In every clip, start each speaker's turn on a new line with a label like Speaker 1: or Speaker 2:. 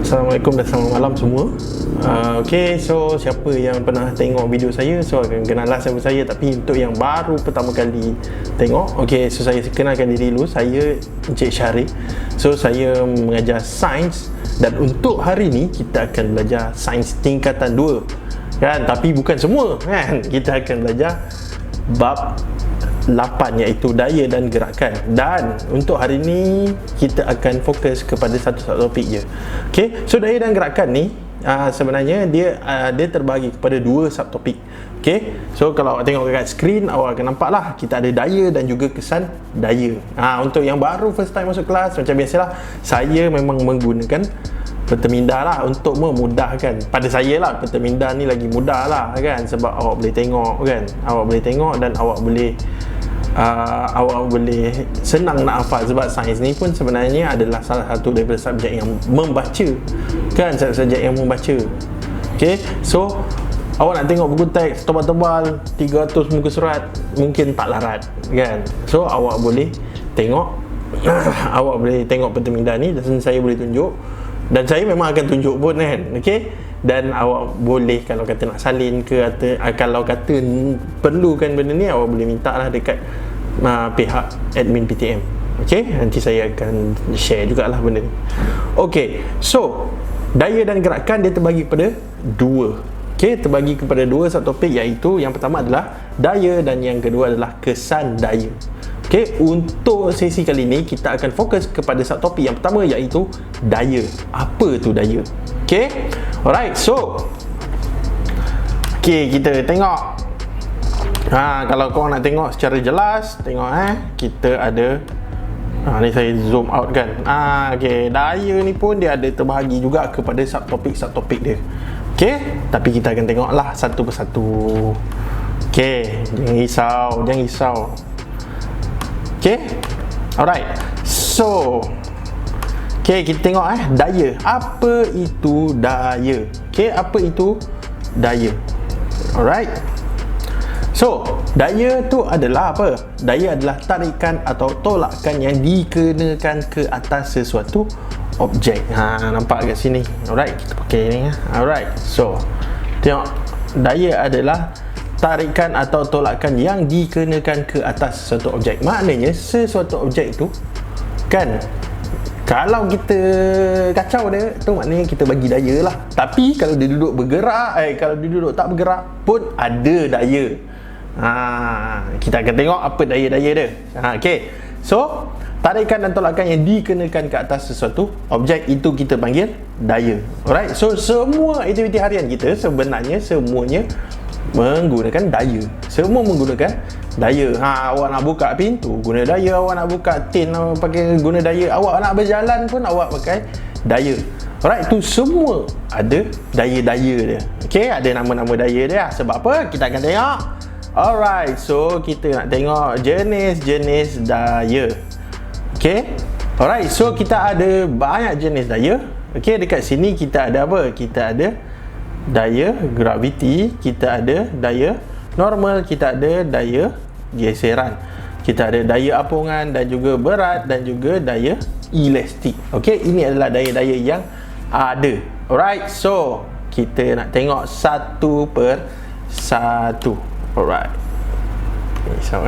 Speaker 1: Assalamualaikum dan selamat malam semua. So siapa yang pernah tengok video saya, so akan kenallah siapa saya. Tapi untuk yang baru pertama kali tengok, so saya kenalkan diri dulu. Saya Encik Syarif. So saya mengajar sains, dan untuk hari ni kita akan belajar sains tingkatan 2 kan, tapi bukan semua kan. Kita akan belajar bab 8, iaitu daya dan gerakan. Dan untuk hari ni kita akan fokus kepada satu topik je. So daya dan gerakan ni sebenarnya dia terbahagi kepada 2 subtopik. So kalau awak tengok dekat skrin, awak akan nampak lah kita ada daya dan juga kesan daya. Untuk yang baru first time masuk kelas, macam biasalah, saya memang menggunakan peta minda lah untuk memudahkan. Pada saya lah, peta minda ni lagi mudah lah kan, sebab awak boleh tengok kan, awak boleh tengok dan awak boleh senang nak hafal. Sebab sains ni pun sebenarnya adalah salah satu daripada subjek yang membaca kan, subjek yang membaca. So awak nak tengok buku teks tebal-tebal 300 muka surat, mungkin tak larat kan. So awak boleh tengok awak boleh tengok peta minda ni, dan saya boleh tunjuk, dan saya memang akan tunjuk pun kan. Dan awak boleh, kalau kata nak salin ke, kalau kata perlukan benda ni, awak boleh minta lah dekat pihak admin PTM. Nanti saya akan share jugalah benda ni. So daya dan gerakan dia terbagi kepada 2. Terbagi kepada 2 subtopik, iaitu yang pertama adalah daya dan yang kedua adalah kesan daya. Untuk sesi kali ni kita akan fokus kepada subtopik yang pertama, iaitu daya. Apa tu daya? Alright, so kita tengok. Kalau korang nak tengok secara jelas, tengok kita ada ni saya zoom out kan. Daya ni pun dia ada terbahagi juga kepada subtopik dia. Tapi kita akan tengoklah satu persatu. Jangan risau. Alright, so kita tengok daya. Apa itu daya? Apa itu daya? Alright. So, daya tu adalah apa? Daya adalah tarikan atau tolakan yang dikenakan ke atas sesuatu objek. Nampak kat sini. Alright, kita pakai ni. Alright. So, tengok, daya adalah tarikan atau tolakan yang dikenakan ke atas sesuatu objek. Maknanya sesuatu objek tu kan, kalau kita kacau dia tu, maknanya kita bagi daya lah. Tapi kalau dia duduk bergerak, kalau dia duduk tak bergerak pun ada daya. Kita akan tengok apa daya-daya dia. So tarikan dan tolakan yang dikenakan ke atas sesuatu objek, itu kita panggil daya. Alright. So semua aktiviti harian kita sebenarnya semuanya menggunakan daya. Semua menggunakan daya. Awak nak buka pintu guna daya, awak nak buka tin pakai guna daya, awak nak berjalan pun awak pakai daya. Alright, tu semua ada daya-daya dia. Ada nama-nama daya dia. Sebab apa? Kita akan tengok. Alright, so kita nak tengok jenis-jenis daya. Alright, so kita ada banyak jenis daya. Dekat sini kita ada apa? Kita ada daya graviti, kita ada daya normal, kita ada daya geseran, kita ada daya apungan dan juga berat, dan juga daya elastik. Ini adalah daya-daya yang ada. Alright, so kita nak tengok satu per satu. Alright, so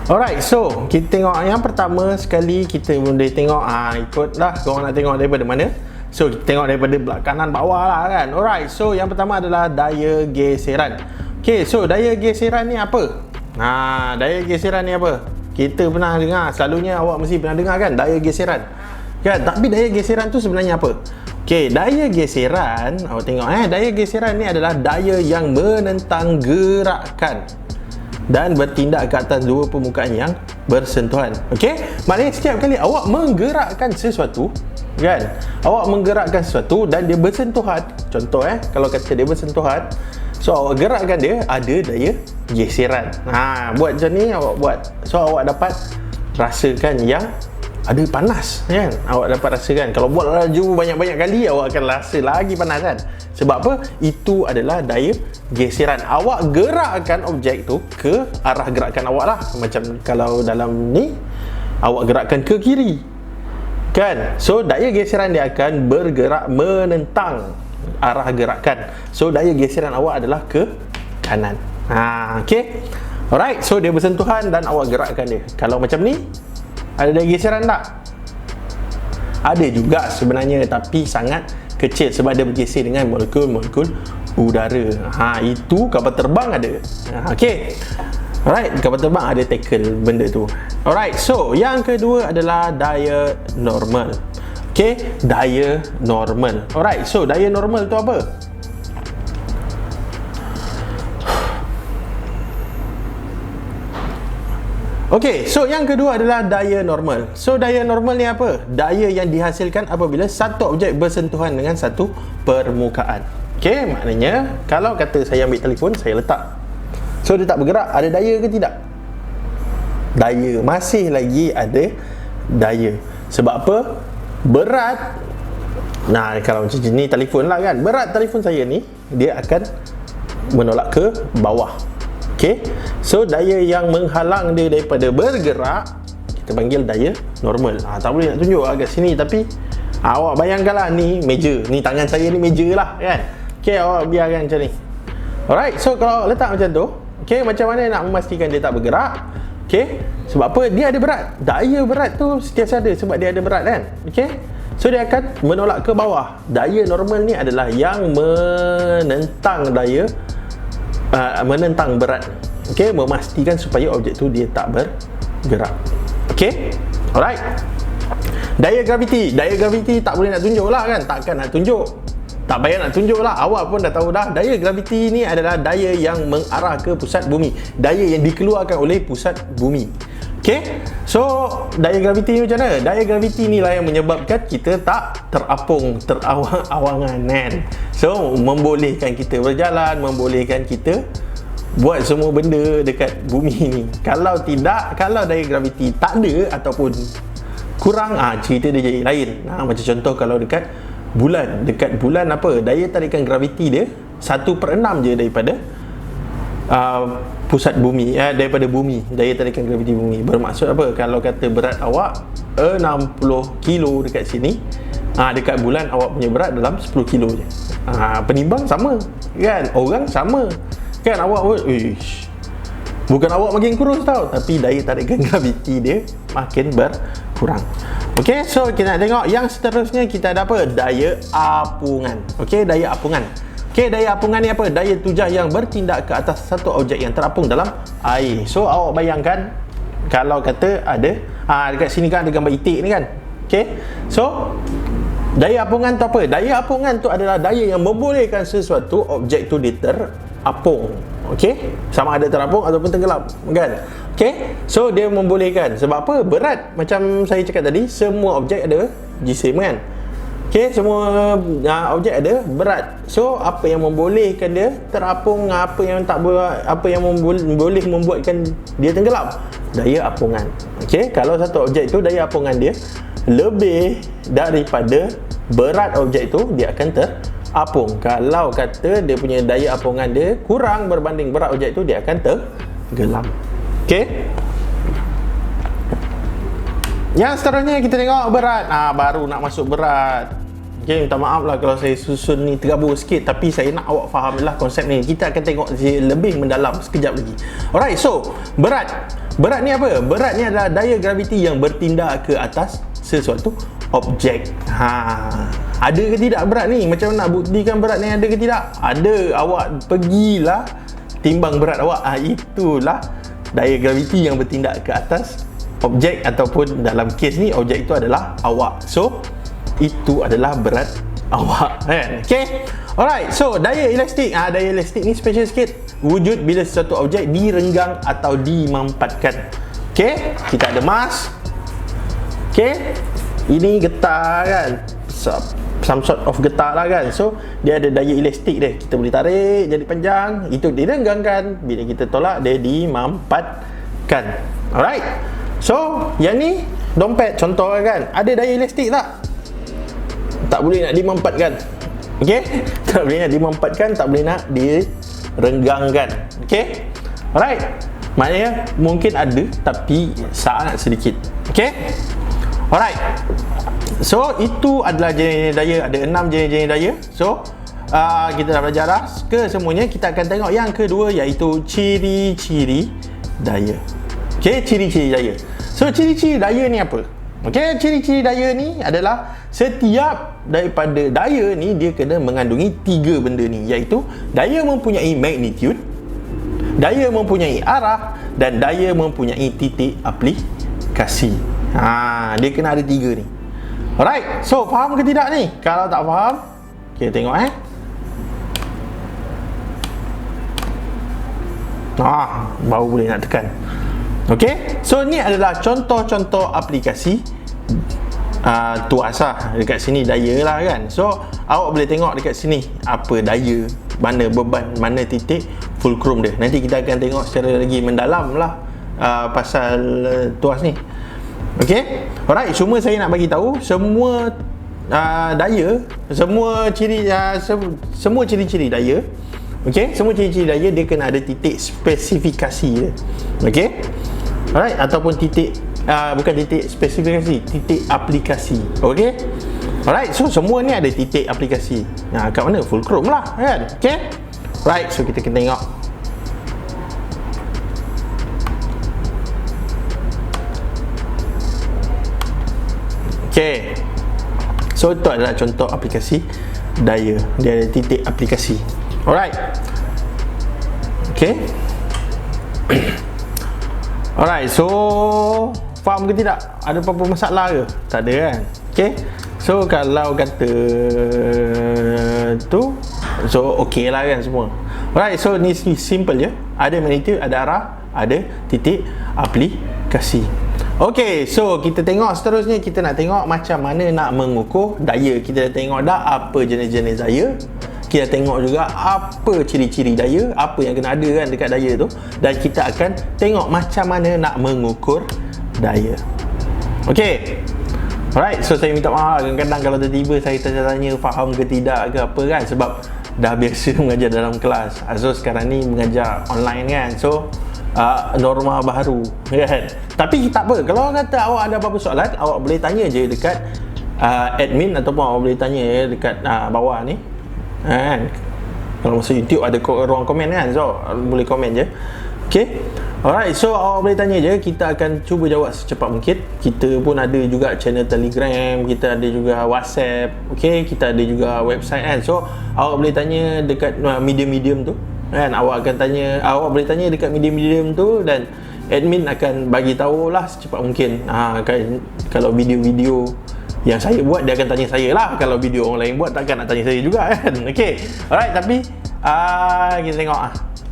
Speaker 1: alright, so kita tengok yang pertama sekali. Kita boleh tengok, ikutlah korang nak tengok daripada mana. So kita tengok daripada belakang kanan bawah lah kan. Alright, so yang pertama adalah daya geseran. So daya geseran ni apa? Daya geseran ni apa? Kita pernah dengar, selalunya awak mesti pernah dengar kan, daya geseran kan. Tapi daya geseran tu sebenarnya apa? Daya geseran, awak tengok daya geseran ni adalah daya yang menentang gerakan dan bertindak ke atas dua permukaan yang bersentuhan. Maknanya setiap kali awak menggerakkan sesuatu kan, awak menggerakkan sesuatu dan dia bersentuhan. Contoh kalau kata dia bersentuhan, so awak gerakkan dia, ada daya geseran. Buat macam ni awak buat, so awak dapat rasakan yang ada panas kan, awak dapat rasakan. Kalau buat laju banyak-banyak kali, awak akan rasa lagi panas kan. Sebab apa? Itu adalah daya geseran. Awak gerakkan objek tu ke arah gerakan awak lah. Macam kalau dalam ni, awak gerakkan ke kiri kan, so daya geseran dia akan bergerak menentang arah gerakan. So daya geseran awak adalah ke kanan. Okay, alright. So dia bersentuhan dan awak gerakkan dia. Kalau macam ni, ada daya geseran tak? Ada juga sebenarnya, tapi sangat kecil sebab dia bergeser dengan molekul-molekul udara. Itu kapal terbang ada. Okay, alright, kapal terbang ada tackle benda tu. Alright, so yang kedua adalah daya normal. Okay, daya normal. Alright, so daya normal tu apa? Okay, so yang kedua adalah daya normal. So daya normal ni apa? Daya yang dihasilkan apabila satu objek bersentuhan dengan satu permukaan. Okay, maknanya kalau kata saya ambil telefon, saya letak, so dia tak bergerak, ada daya ke tidak? Daya, masih lagi ada daya. Sebab apa? Berat. Nah, kalau macam ni telefon lah kan, berat telefon saya ni, dia akan menolak ke bawah. Okay, so daya yang menghalang dia daripada bergerak kita panggil daya normal. Tak boleh nak tunjuk agak sini, tapi awak bayangkanlah ni meja, ni tangan saya ni meja lah kan. Okay, awak biarkan macam ni. Alright, so kalau letak macam tu, okay, macam mana nak memastikan dia tak bergerak? Okay, sebab apa? Dia ada berat. Daya berat tu sentiasa ada sebab dia ada berat kan. Okay, so dia akan menolak ke bawah. Daya normal ni adalah yang menentang daya, menentang berat. Okay, memastikan supaya objek tu dia tak bergerak. Okay, alright. Daya graviti. Daya graviti tak boleh nak tunjuk lah kan, takkan nak tunjuk, tak payah nak tunjuk lah, awak pun dah tahu dah. Daya graviti ni adalah daya yang mengarah ke pusat bumi, daya yang dikeluarkan oleh pusat bumi. Okay, so daya graviti ni macam mana? Daya graviti ni lah yang menyebabkan kita tak terapung, terawang-awangan kan. So membolehkan kita berjalan, membolehkan kita buat semua benda dekat bumi ni. Kalau tidak, kalau daya graviti tak ada ataupun kurang, cerita dia jadi lain. Macam contoh kalau dekat bulan apa, daya tarikan graviti dia 1/6 je daripada pusat bumi, daripada bumi, daya tarikan graviti bumi. Bermaksud apa? Kalau kata berat awak 60 kilo dekat sini, dekat bulan awak punya berat dalam 10 kilo je. Penimbang sama kan, orang sama kan. Awak bukan awak makin kurus tau, tapi daya tarikan graviti dia makin berkurang. Okey, so kita nak tengok yang seterusnya. Kita ada apa? Daya apungan. Okey, daya apungan. Okey, daya apungan ni apa? Daya tujah yang bertindak ke atas satu objek yang terapung dalam air. So awak bayangkan kalau kata ada dekat sini kan ada gambar itik ni kan. Okey, so daya apungan tu apa? Daya apungan tu adalah daya yang membolehkan sesuatu objek tu terapung. Okey, sama ada terapung ataupun tenggelam kan. Okey, so dia membolehkan. Sebab apa? Berat. Macam saya cakap tadi, semua objek ada jisim kan. Okey, semua objek ada berat. So apa yang membolehkan dia terapung, apa yang tak boleh, apa yang boleh membuatkan dia tenggelam? Daya apungan. Okey, kalau satu objek tu daya apungan dia lebih daripada berat objek tu, dia akan terapung. Kalau kata dia punya daya apungan dia kurang berbanding berat objek tu, dia akan tenggelam. Okey, yang seterusnya kita tengok berat. Baru nak masuk berat. Okey, minta maaf lah kalau saya susun ni tergabung sikit, tapi saya nak awak faham lah konsep ni. Kita akan tengok lebih mendalam sekejap lagi. Alright, so berat. Berat ni apa? Berat ni adalah daya graviti yang bertindak ke atas sesuatu objek. Ada ke tidak berat ni? Macam mana nak buktikan berat ni ada ke tidak? Ada. Awak pergilah timbang berat awak. Itulah daya graviti yang bertindak ke atas objek, ataupun dalam kes ni objek itu adalah awak. So itu adalah berat awak kan. Okay, alright. So daya elastik. Daya elastik ni special sikit. Wujud bila sesuatu objek direnggang atau dimampatkan. Okay, kita ada mask. Okay, ini getah kan, some sort of getah lah kan. So dia ada daya elastik dia, kita boleh tarik jadi panjang, itu direnggangkan. Bila kita tolak, dia dimampatkan. Alright, so yang ni dompet contoh kan, ada daya elastik tak? Tak boleh nak dimanfaatkan. Okey? Tak boleh nak dimanfaatkan, tak boleh nak direnggangkan. Okey? Alright. Maknanya mungkin ada tapi sangat sedikit. Okey? Alright. So itu adalah jenis-jenis daya. Ada 6 jenis-jenis daya. So kita dah belajar dah ke semuanya. Kita akan tengok yang kedua, iaitu ciri-ciri daya. Okey, ciri-ciri daya. So ciri-ciri daya ni apa? Okey, ciri-ciri daya ni adalah setiap daripada daya ni dia kena mengandungi 3 benda ni, iaitu daya mempunyai magnitude, daya mempunyai arah, dan daya mempunyai titik aplikasi. Dia kena ada 3 ni. Alright, so faham ke tidak ni? Kalau tak faham, kita tengok baru boleh nak tekan. Okey, so ni adalah contoh-contoh aplikasi tuas lah. Dekat sini daya lah kan. So awak boleh tengok dekat sini apa daya, mana beban, mana titik fulcrum dia. Nanti kita akan tengok secara lagi mendalam lah pasal tuas ni. Okey, alright. Cuma saya nak bagi tahu semua daya, semua ciri-ciri daya. Okey, semua ciri-ciri daya dia kena ada titik spesifikasi dia. Okey, alright, ataupun titik bukan titik spesifikasi, titik aplikasi. Okey, alright. So semua ni ada titik aplikasi. Kat mana? Fulcrum lah kan. Okey, right. So kita kena tengok. Okey, so itu adalah contoh aplikasi daya. Dia ada titik aplikasi. Alright. Okay. Alright, so faham ke tidak? Ada apa-apa masalah ke? Tak ada kan? Okay. So kalau kata tu, so okay lah kan semua. Alright, so ni simple je. Ada magnitude, ada arah, ada titik aplikasi. Okay, so kita tengok seterusnya. Kita nak tengok macam mana nak mengukur daya. Kita dah tengok dah apa jenis-jenis daya. Kita tengok juga apa ciri-ciri daya, apa yang kena ada kan dekat daya tu. Dan kita akan tengok macam mana nak mengukur daya. Okay, alright. So saya minta maaf lah, kadang-kadang kalau tiba-tiba saya tanya faham ke tidak ke apa kan, sebab dah biasa mengajar dalam kelas. So sekarang ni mengajar online kan. So norma baru kan. Tapi tak apa, kalau kata awak ada apa-apa soalan, awak boleh tanya je dekat admin, ataupun awak boleh tanya dekat bawah ni kan. Kalau masuk YouTube ada ruang komen kan, so boleh komen je. Okay, alright. So awak boleh tanya je, kita akan cuba jawab secepat mungkin. Kita pun ada juga channel Telegram, kita ada juga WhatsApp, okay, kita ada juga website kan. So awak boleh tanya dekat medium-medium tu kan. Awak boleh tanya dekat medium-medium tu, dan admin akan bagi tahulah secepat mungkin. Kan, kalau video-video yang saya buat, dia akan tanya saya lah. Kalau video orang lain buat, takkan nak tanya saya juga kan. Okay, alright. Tapi kita tengok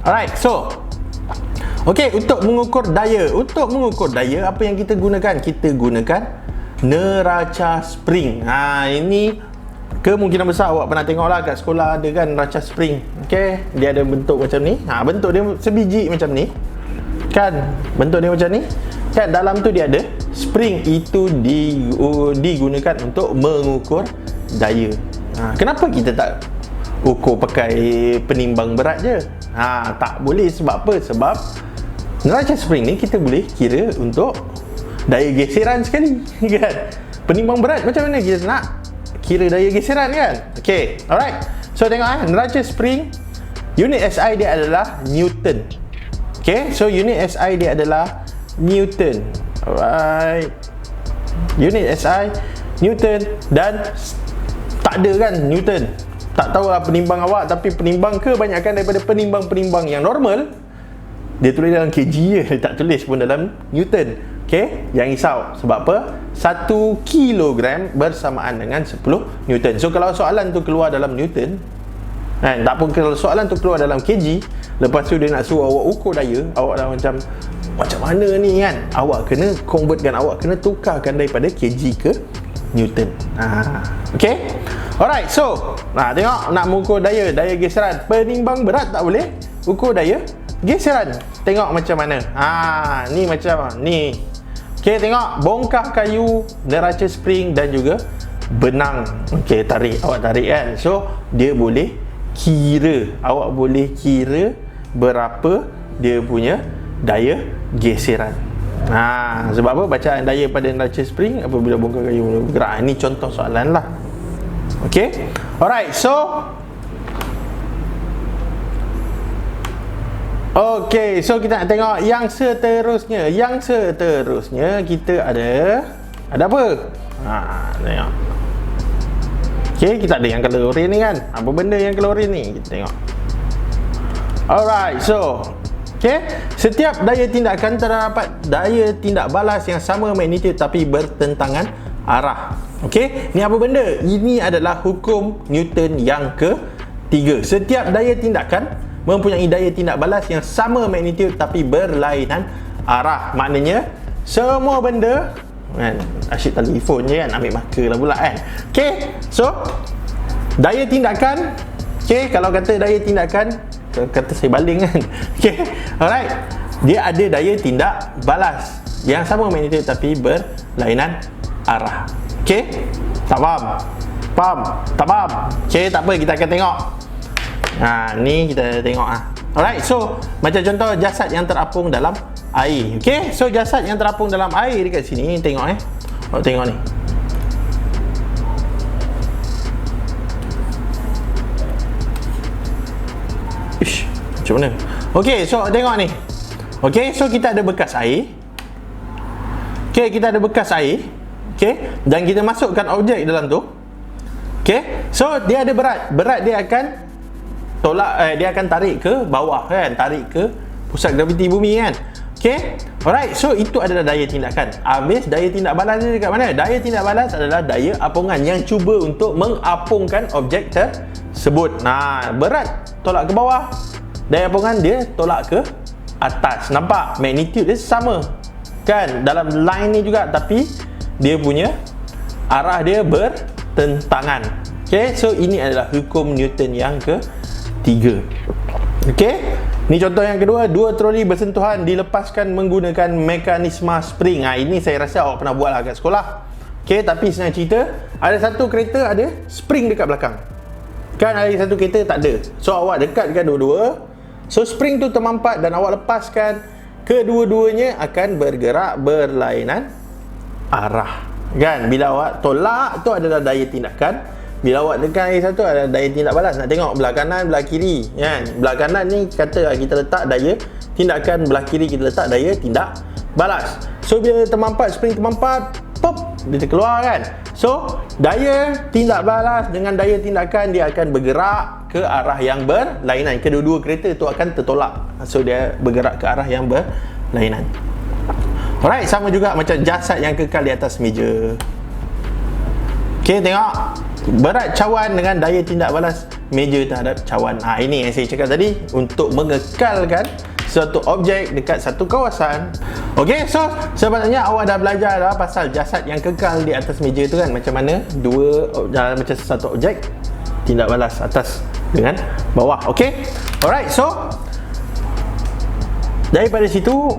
Speaker 1: alright. So okay, untuk mengukur daya, apa yang kita gunakan? Kita gunakan neraca spring. Ini kemungkinan besar awak pernah tengok lah kat sekolah, ada kan neraca spring. Okay, dia ada bentuk macam ni. Bentuk dia sebiji macam ni kan, bentuk dia macam ni kan. Dalam tu dia ada spring. Itu digunakan untuk mengukur daya. Kenapa kita tak ukur pakai penimbang berat je? Tak boleh. Sebab apa? Sebab neraca spring ni kita boleh kira untuk daya geseran sekali kan. Penimbang berat macam mana kita nak kira daya geseran kan? Okay, alright. So tengok neraca spring, unit SI dia adalah Newton. Okay, so unit SI dia adalah Newton. Alright, unit SI Newton. Dan tak ada kan Newton, tak tahulah penimbang awak, tapi penimbang kebanyakan daripada penimbang-penimbang yang normal, dia tulis dalam kg je, tak tulis pun dalam Newton. Okay, jangan risau. Sebab apa? 1 kilogram bersamaan dengan 10 Newton. So kalau soalan tu keluar dalam Newton kan, tak pun kalau soalan tu keluar dalam kg, lepas tu dia nak suruh awak ukur daya, awak dah macam mana ni kan. Awak kena convertkan, awak kena tukarkan daripada kg ke Newton. Okay, alright. So tengok, nak mengukur daya geseran, penimbang berat tak boleh. Ukur daya geseran, tengok macam mana. Ni macam ni. Okey, tengok bongkah kayu, neraca spring dan juga benang. Okey, awak tarik kan. So, dia boleh kira. Awak boleh kira berapa dia punya daya geseran. Sebab apa? Bacaan daya pada neraca spring apabila bongkah kayu mula bergerak. Ini contoh soalan lah. Okey. Alright, so okey, so kita nak tengok yang seterusnya. Yang seterusnya kita ada apa? Tengok. Okey, kita ada yang color orange ni kan. Apa benda yang color orange ni? Kita tengok. Alright, so okey, setiap daya tindakan terdapat daya tindak balas yang sama magnitude tapi bertentangan arah. Okey, ni apa benda? Ini adalah hukum Newton yang ketiga. Setiap daya tindakan mempunyai daya tindak balas yang sama magnitude tapi berlainan arah. Maknanya semua benda kan, asyik telefon je kan, ambil marker lah pula kan. Okey, so daya tindakan, okey, kalau kata daya tindakan, kata saya baling kan. Okey, alright, dia ada daya tindak balas yang sama magnitude tapi berlainan arah. Okey, tak faham? Faham? Tak faham? Okey, tak apa, kita akan tengok. Ni kita tengok Alright, so macam contoh jasad yang terapung dalam air. Okey, so jasad yang terapung dalam air dekat sini, tengok awak tengok ni. Ish, macam mana? Okey, so tengok ni. Okey, so kita ada bekas air. Okey, kita ada bekas air. Okey, dan kita masukkan objek dalam tu. Okey, so dia ada berat. Berat dia akan dia akan tarik ke bawah kan, tarik ke pusat graviti bumi kan. Okey, alright, so itu adalah daya tindakan. Habis daya tindak balas dia dekat mana? Daya tindak balas adalah daya apungan yang cuba untuk mengapungkan objek tersebut. Berat tolak ke bawah, daya apungan dia tolak ke atas. Nampak magnitude dia sama kan dalam line ni juga, tapi dia punya arah dia bertentangan. Okey, so ini adalah hukum Newton yang ketiga. Okey, ni contoh yang kedua. Dua troli bersentuhan dilepaskan menggunakan mekanisme spring. Ini saya rasa awak pernah buat lah kat sekolah. Okey, tapi senang cerita, ada satu kereta ada spring dekat belakang kan, ada satu kereta tak ada. So awak dekatkan dua-dua, so spring tu termampat dan awak lepaskan, kedua-duanya akan bergerak berlainan arah kan. Bila awak tolak tu adalah daya tindakan, bila awak tekan lagi satu ada daya tindak balas. Nak tengok belah kanan, belah kiri kan. Belah kanan ni kata kita letak daya tindakan, belah kiri kita letak daya tindak balas. So bila termampat, spring termampat, pop, dia terkeluar kan. So daya tindak balas dengan daya tindakan dia akan bergerak ke arah yang berlainan. Kedua-dua kereta tu akan tertolak. So dia bergerak ke arah yang berlainan. Alright, sama juga macam jasad yang kekal di atas meja. Okey, tengok berat cawan dengan daya tindak balas meja terhadap cawan. Ini yang saya cakap tadi, untuk mengekalkan suatu objek dekat satu kawasan. Okey, so sebenarnya awak dah belajar dah pasal jasad yang kekal di atas meja tu kan, macam mana macam satu objek tindak balas atas dengan bawah. Okey, alright, so daripada situ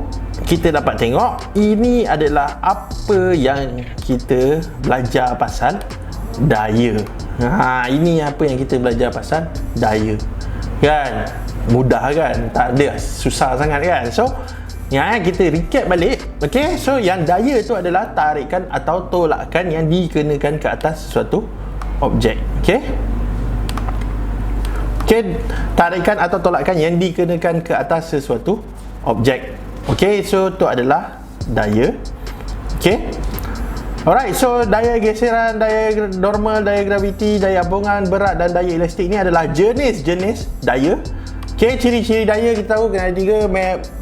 Speaker 1: kita dapat tengok ini adalah apa yang kita belajar pasal daya. Ini apa yang kita belajar pasal daya kan. Mudah kan, tak ada susah sangat kan. So kita recap balik. Okey, so yang daya tu adalah tarikan atau tolakan yang dikenakan ke atas suatu objek. Okey, tarikan atau tolakan yang dikenakan ke atas sesuatu objek. Okey, so tu adalah daya. Okey, alright, so daya geseran, daya normal, daya graviti, daya apungan, berat dan daya elastik ni adalah jenis-jenis daya. Okey, ciri-ciri daya kita tahu kena ada tiga: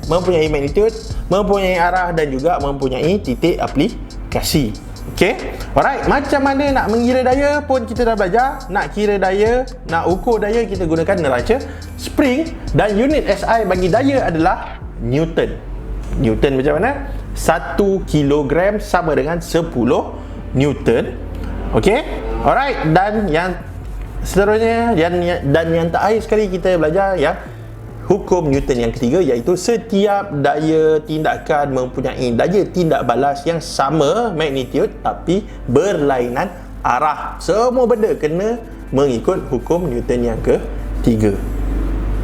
Speaker 1: mempunyai magnitude, mempunyai arah dan juga mempunyai titik aplikasi. Okey, alright, macam mana nak mengira daya pun kita dah belajar. Nak kira daya, nak ukur daya, kita gunakan neraca spring dan unit SI bagi daya adalah Newton. Newton macam mana? 1 kilogram sama dengan 10 Newton. Okey, alright, dan yang seterusnya dan yang terakhir sekali kita belajar yang hukum Newton yang ketiga, iaitu setiap daya tindakan mempunyai daya tindak balas yang sama magnitude tapi berlainan arah. Semua benda kena mengikut hukum Newton yang ketiga.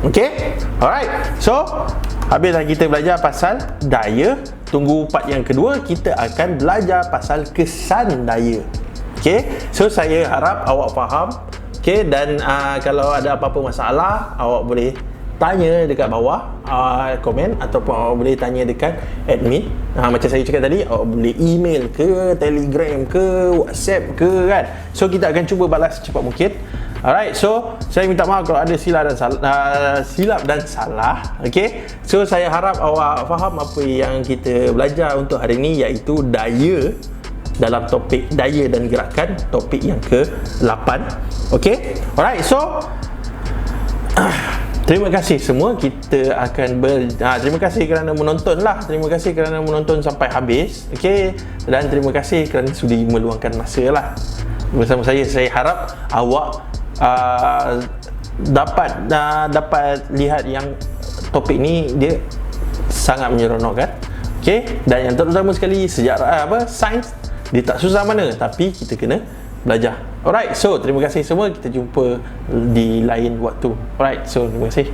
Speaker 1: Okay? Alright. So, habislah kita belajar pasal daya. Tunggu part yang kedua, kita akan belajar pasal kesan daya. Okay? So, saya harap awak faham. Okay? Dan kalau ada apa-apa masalah, awak boleh tanya dekat bawah komen, ataupun awak boleh tanya dekat admin. Macam saya cakap tadi, awak boleh email ke, telegram ke, whatsapp ke kan. So kita akan cuba balas secepat mungkin. Alright, so saya minta maaf kalau ada silap dan salah. Okay, so saya harap awak faham apa yang kita belajar untuk hari ini, iaitu daya dalam topik daya dan gerakan, topik yang ke-8. Okay, alright, so terima kasih semua. Kita akan terima kasih kerana menonton lah. Terima kasih kerana menonton sampai habis. Okey, dan terima kasih kerana sudi meluangkan masa lah bersama saya. Saya harap awak dapat lihat yang topik ni dia sangat menyeronokkan. Okey, dan yang terutama sekali sejarah sains dia tak susah mana, tapi kita kena belajar. Alright, so terima kasih semua. Kita jumpa di lain waktu. Alright, so terima kasih.